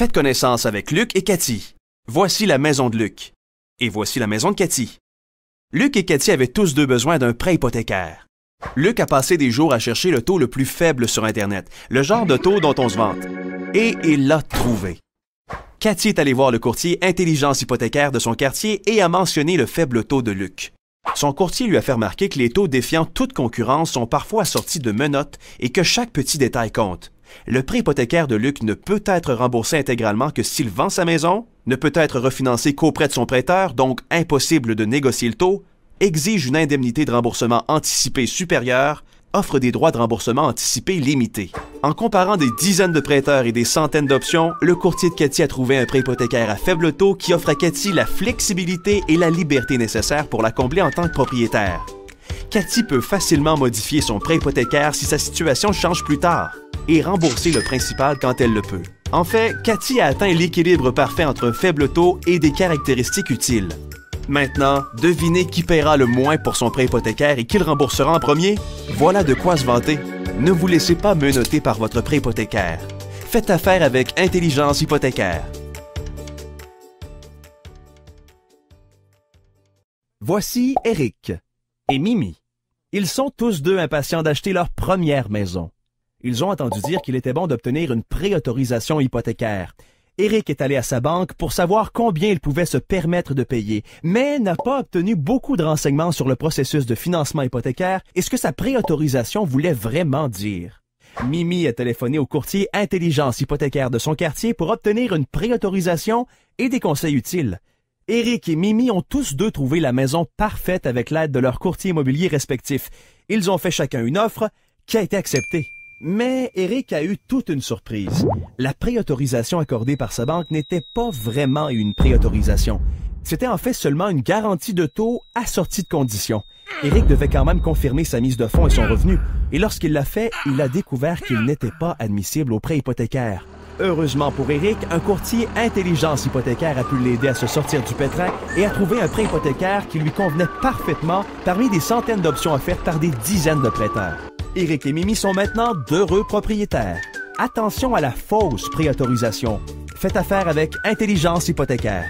Faites connaissance avec Luc et Cathy. Voici la maison de Luc. Et voici la maison de Cathy. Luc et Cathy avaient tous deux besoin d'un prêt hypothécaire. Luc a passé des jours à chercher le taux le plus faible sur Internet, le genre de taux dont on se vante. Et il l'a trouvé. Cathy est allée voir le courtier Intelligence hypothécaire de son quartier et a mentionné le faible taux de Luc. Son courtier lui a fait remarquer que les taux défiant toute concurrence sont parfois assortis de menottes et que chaque petit détail compte. Le prêt hypothécaire de Luc ne peut être remboursé intégralement que s'il vend sa maison, ne peut être refinancé qu'auprès de son prêteur, donc impossible de négocier le taux, exige une indemnité de remboursement anticipée supérieure, offre des droits de remboursement anticipés limités. En comparant des dizaines de prêteurs et des centaines d'options, le courtier de Cathy a trouvé un prêt hypothécaire à faible taux qui offre à Cathy la flexibilité et la liberté nécessaires pour la combler en tant que propriétaire. Cathy peut facilement modifier son prêt hypothécaire si sa situation change plus tard et rembourser le principal quand elle le peut. En fait, Cathy a atteint l'équilibre parfait entre un faible taux et des caractéristiques utiles. Maintenant, devinez qui paiera le moins pour son prêt hypothécaire et qui le remboursera en premier? Voilà de quoi se vanter. Ne vous laissez pas menotter par votre prêt hypothécaire. Faites affaire avec Intelligence hypothécaire. Voici Eric et Mimi. Ils sont tous deux impatients d'acheter leur première maison. Ils ont entendu dire qu'il était bon d'obtenir une préautorisation hypothécaire. Eric est allé à sa banque pour savoir combien il pouvait se permettre de payer, mais n'a pas obtenu beaucoup de renseignements sur le processus de financement hypothécaire et ce que sa préautorisation voulait vraiment dire. Mimi a téléphoné au courtier Intelligence hypothécaire de son quartier pour obtenir une préautorisation et des conseils utiles. Eric et Mimi ont tous deux trouvé la maison parfaite avec l'aide de leurs courtiers immobiliers respectifs. Ils ont fait chacun une offre qui a été acceptée. Mais Eric a eu toute une surprise. La préautorisation accordée par sa banque n'était pas vraiment une préautorisation. C'était en fait seulement une garantie de taux assortie de conditions. Eric devait quand même confirmer sa mise de fonds et son revenu. Et lorsqu'il l'a fait, il a découvert qu'il n'était pas admissible au prêt hypothécaire. Heureusement pour Eric, un courtier Intelligence hypothécaire a pu l'aider à se sortir du pétrin et à trouver un prêt hypothécaire qui lui convenait parfaitement parmi des centaines d'options offertes par des dizaines de prêteurs. Eric et Mimi sont maintenant d'heureux propriétaires. Attention à la fausse préautorisation. Faites affaire avec Intelligence hypothécaire.